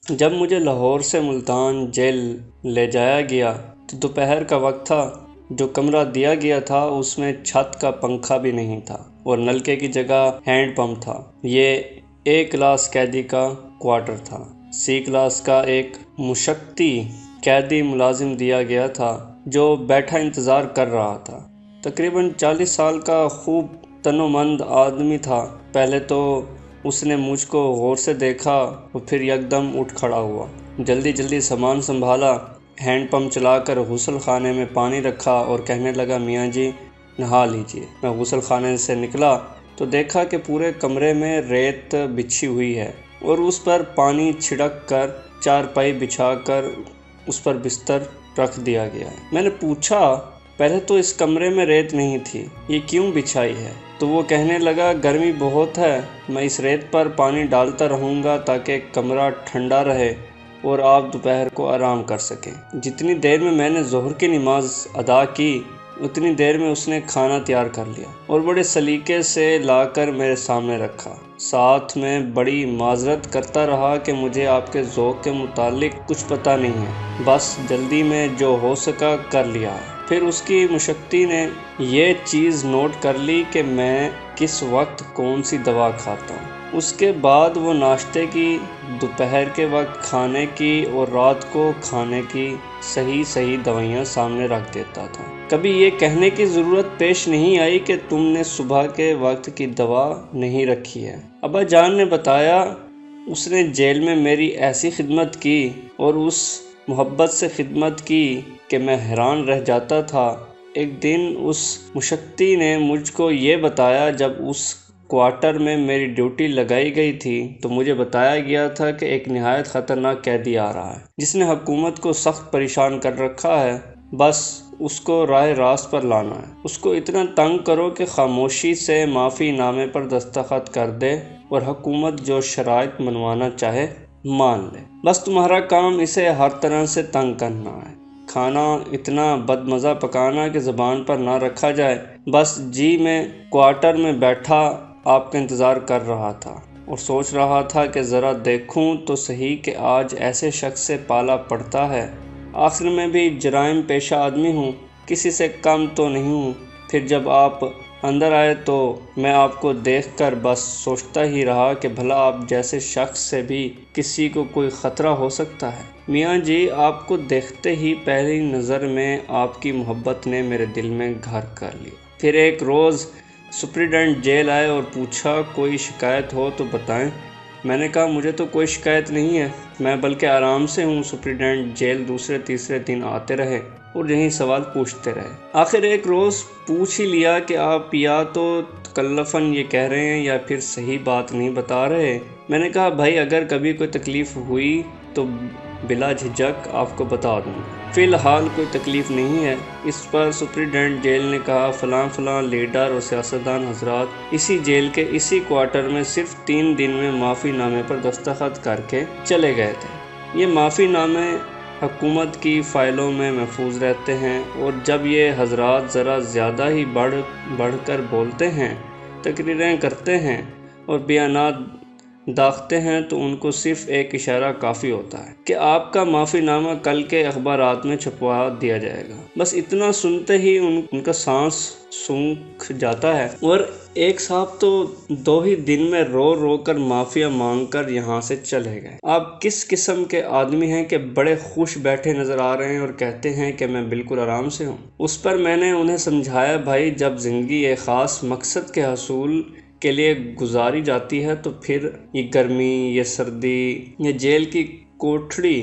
جب مجھے لاہور سے ملتان جیل لے جایا گیا تو دوپہر کا وقت تھا۔ جو کمرہ دیا گیا تھا اس میں چھت کا پنکھا بھی نہیں تھا اور نلکے کی جگہ ہینڈ پمپ تھا۔ یہ A کلاس قیدی کا کوارٹر تھا۔ C کلاس کا ایک مشقتی قیدی ملازم دیا گیا تھا جو بیٹھا انتظار کر رہا تھا۔ تقریباً 40 سال کا خوب تنومند آدمی تھا۔ پہلے تو اس نے مجھ کو غور سے دیکھا اور پھر یکدم اٹھ کھڑا ہوا۔ جلدی سامان سنبھالا، ہینڈ پمپ چلا کر غسل خانے میں پانی رکھا اور کہنے لگا، میاں جی نہا لیجئے۔ میں غسل خانے سے نکلا تو دیکھا کہ پورے کمرے میں ریت بچھی ہوئی ہے اور اس پر پانی چھڑک کر چارپائی بچھا کر اس پر بستر رکھ دیا گیا ہے۔ میں نے پوچھا، پہلے تو اس کمرے میں ریت نہیں تھی، یہ کیوں بچھائی ہے؟ تو وہ کہنے لگا، گرمی بہت ہے، میں اس ریت پر پانی ڈالتا رہوں گا تاکہ کمرہ ٹھنڈا رہے اور آپ دوپہر کو آرام کر سکیں۔ جتنی دیر میں نے ظہر کی نماز ادا کی، اتنی دیر میں اس نے کھانا تیار کر لیا اور بڑے سلیقے سے لا کر میرے سامنے رکھا۔ ساتھ میں بڑی معذرت کرتا رہا کہ مجھے آپ کے ذوق کے متعلق کچھ پتہ نہیں ہے، بس جلدی میں جو ہو سکا کر لیا ہے۔ پھر اس کی مشقتی نے یہ چیز نوٹ کر لی کہ میں کس وقت کون سی دوا کھاتا ہوں۔ اس کے بعد وہ ناشتے کی، دوپہر کے وقت کھانے کی اور رات کو کھانے کی صحیح دوائیاں سامنے رکھ دیتا تھا۔ کبھی یہ کہنے کی ضرورت پیش نہیں آئی کہ تم نے صبح کے وقت کی دوا نہیں رکھی ہے۔ ابا جان نے بتایا، اس نے جیل میں میری ایسی خدمت کی اور اس محبت سے خدمت کی کہ میں حیران رہ جاتا تھا۔ ایک دن اس مشقتی نے مجھ کو یہ بتایا، جب اس کوارٹر میں میری ڈیوٹی لگائی گئی تھی تو مجھے بتایا گیا تھا کہ ایک نہایت خطرناک قیدی آ رہا ہے جس نے حکومت کو سخت پریشان کر رکھا ہے، بس اس کو راہ راست پر لانا ہے۔ اس کو اتنا تنگ کرو کہ خاموشی سے معافی نامے پر دستخط کر دے اور حکومت جو شرائط منوانا چاہے مان لے۔ بس تمہارا کام اسے ہر طرح سے تنگ کرنا ہے۔ کھانا اتنا بد مزہ پکانا کہ زبان پر نہ رکھا جائے۔ بس جی میں کوارٹر میں بیٹھا آپ کا انتظار کر رہا تھا اور سوچ رہا تھا کہ ذرا دیکھوں تو صحیح کہ آج ایسے شخص سے پالا پڑتا ہے۔ آخر میں بھی جرائم پیشہ آدمی ہوں، کسی سے کم تو نہیں ہوں۔ پھر جب آپ اندر آئے تو میں آپ کو دیکھ کر بس سوچتا ہی رہا کہ بھلا آپ جیسے شخص سے بھی کسی کو کوئی خطرہ ہو سکتا ہے۔ میاں جی آپ کو دیکھتے ہی پہلی نظر میں آپ کی محبت نے میرے دل میں گھر کر لی۔ پھر ایک روز سپرنٹنڈنٹ جیل آئے اور پوچھا، کوئی شکایت ہو تو بتائیں۔ میں نے کہا، مجھے تو کوئی شکایت نہیں ہے، میں بلکہ آرام سے ہوں۔ سپرنٹنڈنٹ جیل دوسرے تیسرے دن آتے رہے اور یہی سوال پوچھتے رہے۔ آخر ایک روز پوچھ ہی لیا کہ آپ یا تو تکلفاً یہ کہہ رہے ہیں یا پھر صحیح بات نہیں بتا رہے۔ میں نے کہا، بھائی اگر کبھی کوئی تکلیف ہوئی تو بلا جھجک آپ کو بتا دوں گا، فی الحال کوئی تکلیف نہیں ہے۔ اس پر سپرنٹنڈنٹ جیل نے کہا، فلاں لیڈر اور سیاستدان حضرات اسی جیل کے اسی کوارٹر میں صرف 3 دن میں معافی نامے پر دستخط کر کے چلے گئے تھے۔ یہ معافی نامے حکومت کی فائلوں میں محفوظ رہتے ہیں اور جب یہ حضرات ذرا زیادہ ہی بڑھ کر بولتے ہیں، تقریریں کرتے ہیں اور بیانات داغتے ہیں تو ان کو صرف ایک اشارہ کافی ہوتا ہے کہ آپ کا معافی نامہ کل کے اخبارات میں چھپوا دیا جائے گا۔ بس اتنا سنتے ہی ان کا سانس سونکھ جاتا ہے اور ایک صاحب تو 2 ہی دن میں رو کر معافیا مانگ کر یہاں سے چلے گئے۔ آپ کس قسم کے آدمی ہیں کہ بڑے خوش بیٹھے نظر آ رہے ہیں اور کہتے ہیں کہ میں بالکل آرام سے ہوں؟ اس پر میں نے انہیں سمجھایا، بھائی جب زندگی ایک خاص مقصد کے حصول کے لیے گزاری جاتی ہے تو پھر یہ گرمی، یہ سردی، یہ جیل کی کوٹھڑی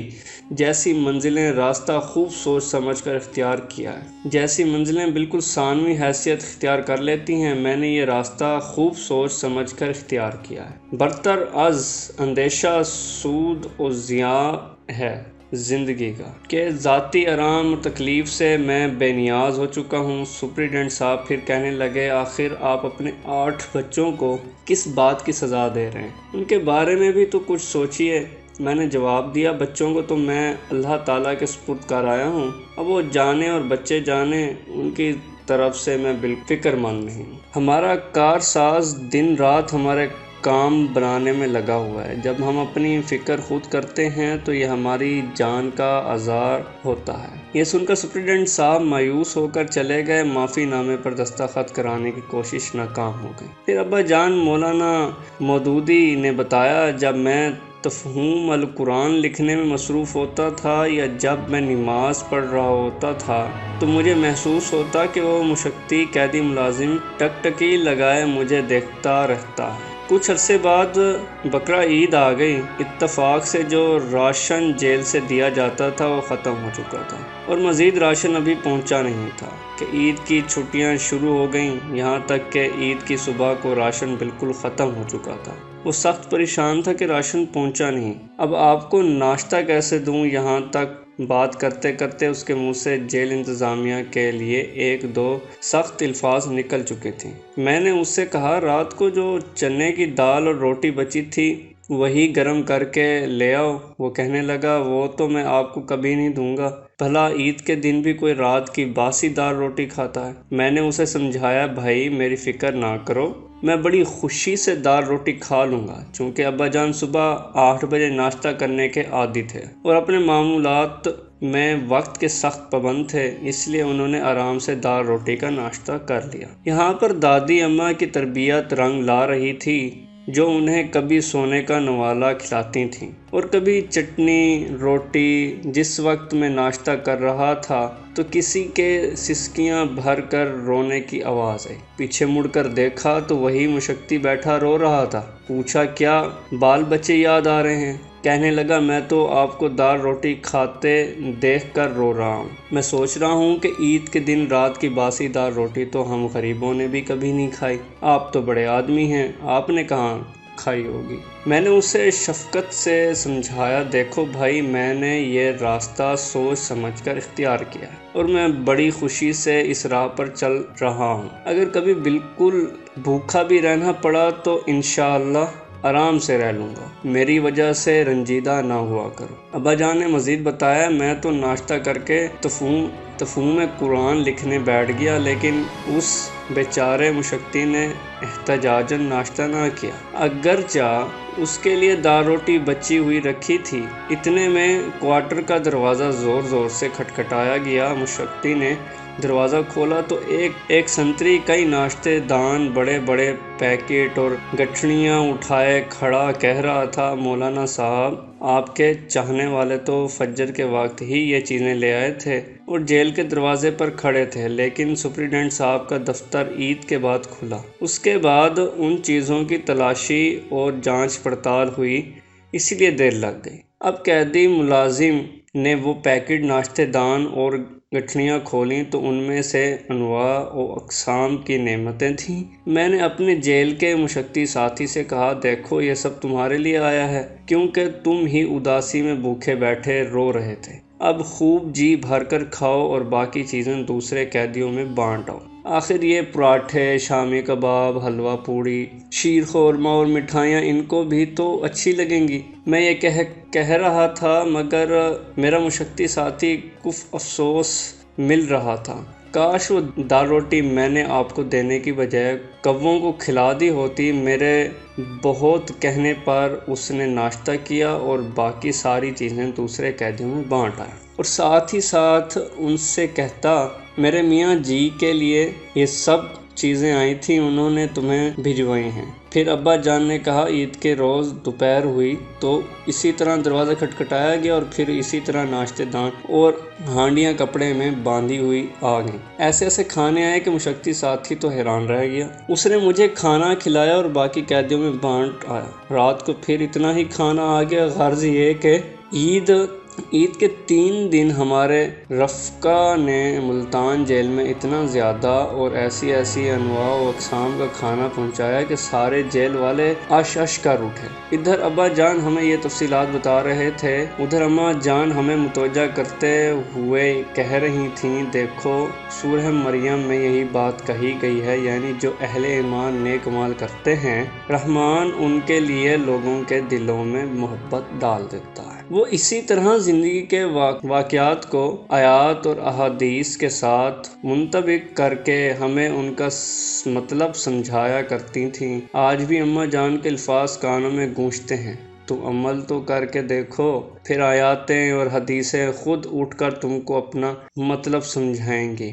جیسی منزلیں راستہ خوب سوچ سمجھ کر اختیار کیا ہے۔ جیسی منزلیں بالکل ثانوی حیثیت اختیار کر لیتی ہیں، میں نے یہ راستہ خوب سوچ سمجھ کر اختیار کیا ہے۔ برتر از اندیشہ سود و ضیاع ہے زندگی کا کہ ذاتی آرام اور تکلیف سے میں بے نیاز ہو چکا ہوں۔ سپرنٹنڈنٹ صاحب پھر کہنے لگے، آخر آپ اپنے 8 بچوں کو کس بات کی سزا دے رہے ہیں؟ ان کے بارے میں بھی تو کچھ سوچئے۔ میں نے جواب دیا، بچوں کو تو میں اللہ تعالیٰ کے سپرد کر آیا ہوں، اب وہ جانے اور بچے جانے، ان کی طرف سے میں بالکل فکر مند نہیں ہوں۔ ہمارا کارساز دن رات ہمارے کام بنانے میں لگا ہوا ہے۔ جب ہم اپنی فکر خود کرتے ہیں تو یہ ہماری جان کا آزار ہوتا ہے۔ یہ سن کر سپرنٹینڈنٹ صاحب مایوس ہو کر چلے گئے۔ معافی نامے پر دستخط کرانے کی کوشش ناکام ہو گئی۔ پھر ابا جان مولانا مودودی نے بتایا، جب میں تفہیم القرآن لکھنے میں مصروف ہوتا تھا یا جب میں نماز پڑھ رہا ہوتا تھا تو مجھے محسوس ہوتا کہ وہ مشقتی قیدی ملازم ٹکٹکی لگائے مجھے دیکھتا رہتا ہے۔ کچھ عرصے بعد بقرہ عید آ گئی۔ اتفاق سے جو راشن جیل سے دیا جاتا تھا وہ ختم ہو چکا تھا اور مزید راشن ابھی پہنچا نہیں تھا کہ عید کی چھٹیاں شروع ہو گئیں۔ یہاں تک کہ عید کی صبح کو راشن بالکل ختم ہو چکا تھا۔ وہ سخت پریشان تھا کہ راشن پہنچا نہیں، اب آپ کو ناشتہ کیسے دوں؟ یہاں تک بات کرتے کرتے اس کے منہ سے جیل انتظامیہ کے لیے ایک دو سخت الفاظ نکل چکے تھے۔ میں نے اس سے کہا، رات کو جو چنے کی دال اور روٹی بچی تھی وہی گرم کر کے لے آؤ۔ وہ کہنے لگا، وہ تو میں آپ کو کبھی نہیں دوں گا، بھلا عید کے دن بھی کوئی رات کی باسی دال روٹی کھاتا ہے؟ میں نے اسے سمجھایا، بھائی میری فکر نہ کرو، میں بڑی خوشی سے دال روٹی کھا لوں گا، چونکہ ابا جان صبح 8 بجے ناشتہ کرنے کے عادی تھے اور اپنے معمولات میں وقت کے سخت پابند تھے، اس لیے انہوں نے آرام سے دال روٹی کا ناشتہ کر لیا۔ یہاں پر دادی اماں کی تربیت رنگ لا رہی تھی، جو انہیں کبھی سونے کا نوالا کھلاتی تھیں اور کبھی چٹنی روٹی۔ جس وقت میں ناشتہ کر رہا تھا تو کسی کے سسکیاں بھر کر رونے کی آواز آئی۔ پیچھے مڑ کر دیکھا تو وہی مشقتی بیٹھا رو رہا تھا۔ پوچھا، کیا بال بچے یاد آ رہے ہیں؟ کہنے لگا، میں تو آپ کو دال روٹی کھاتے دیکھ کر رو رہا ہوں۔ میں سوچ رہا ہوں کہ عید کے دن رات کی باسی دال روٹی تو ہم غریبوں نے بھی کبھی نہیں کھائی، آپ تو بڑے آدمی ہیں، آپ نے کہاں کھائی ہوگی؟ میں نے اسے شفقت سے سمجھایا، دیکھو بھائی، میں نے یہ راستہ سوچ سمجھ کر اختیار کیا ہے اور میں بڑی خوشی سے اس راہ پر چل رہا ہوں۔ اگر کبھی بالکل بھوکا بھی رہنا پڑا تو انشاءاللہ آرام سے رہ لوں گا، میری وجہ سے رنجیدہ نہ ہوا کرو۔ ابا جان نے مزید بتایا، میں تو ناشتہ کر کے تفہیم قرآن لکھنے بیٹھ گیا، لیکن اس بیچارے مشقتی نے احتجاجاً ناشتہ نہ کیا، اگرچہ اس کے لیے دال روٹی بچی ہوئی رکھی تھی۔ اتنے میں کوارٹر کا دروازہ زور زور سے کھٹکھٹایا گیا۔ مشقتی نے دروازہ کھولا تو ایک سنتری کئی ناشتے دان، بڑے بڑے پیکٹ اور گٹھڑیاں اٹھائے کھڑا کہہ رہا تھا، مولانا صاحب، آپ کے چاہنے والے تو فجر کے وقت ہی یہ چیزیں لے آئے تھے اور جیل کے دروازے پر کھڑے تھے، لیکن سپرنٹینڈنٹ صاحب کا دفتر عید کے بعد کھلا۔ اس کے بعد ان چیزوں کی تلاشی اور جانچ پڑتال ہوئی، اسی لیے دیر لگ گئی۔ اب قیدی ملازم نے وہ پیکٹ ناشتے دان اور گٹھڑیاں کھولیں تو ان میں سے انواع و اقسام کی نعمتیں تھیں۔ میں نے اپنے جیل کے مشقتی ساتھی سے کہا، دیکھو یہ سب تمہارے لیے آیا ہے، کیونکہ تم ہی اداسی میں بھوکے بیٹھے رو رہے تھے۔ اب خوب جی بھر کر کھاؤ اور باقی چیزیں دوسرے قیدیوں میں بانٹ آؤ۔ آخر یہ پراٹھے، شامی کباب، حلوہ پوڑی، شیر خورمہ اور مٹھائیاں ان کو بھی تو اچھی لگیں گی۔ میں یہ کہہ رہا تھا مگر میرا مشقتی ساتھی کف افسوس مل رہا تھا، کاش وہ دال روٹی میں نے آپ کو دینے کی بجائے کووں کو کھلا دی ہوتی۔ میرے بہت کہنے پر اس نے ناشتہ کیا اور باقی ساری چیزیں دوسرے قیدیوں میں بانٹ آیا اور ساتھ ہی ساتھ ان سے کہتا، میرے میاں جی کے لیے یہ سب چیزیں آئی تھیں، انہوں نے تمہیں بھجوائی ہیں۔ پھر ابا جان نے کہا، عید کے روز دوپہر ہوئی تو اسی طرح دروازہ کھٹکھٹایا گیا اور پھر اسی طرح ناشتے دان اور ہانڈیاں کپڑے میں باندھی ہوئی آ گئیں۔ ایسے ایسے کھانے آئے کہ مشقتی ساتھی تو حیران رہ گیا۔ اس نے مجھے کھانا کھلایا اور باقی قیدیوں میں بانٹ آیا۔ رات کو پھر اتنا ہی کھانا آ گیا۔ غرض یہ کہ عید کے 3 دن ہمارے رفقا نے ملتان جیل میں اتنا زیادہ اور ایسی انواع و اقسام کا کھانا پہنچایا کہ سارے جیل والے اش کر اٹھے۔ ادھر ابا جان ہمیں یہ تفصیلات بتا رہے تھے، ادھر اماں جان ہمیں متوجہ کرتے ہوئے کہہ رہی تھیں، دیکھو سورہ مریم میں یہی بات کہی گئی ہے، یعنی جو اہل ایمان نیک اعمال کرتے ہیں رحمان ان کے لیے لوگوں کے دلوں میں محبت ڈال دیتا ہے، وہ اسی طرح زندگی کے واقعات کو آیات اور احادیث کے ساتھ منطبق کر کے ہمیں ان کا مطلب سمجھایا کرتی تھیں۔ آج بھی اماں جان کے الفاظ کانوں میں گونجتے ہیں، تم عمل تو کر کے دیکھو، پھر آیاتیں اور حدیثیں خود اٹھ کر تم کو اپنا مطلب سمجھائیں گی۔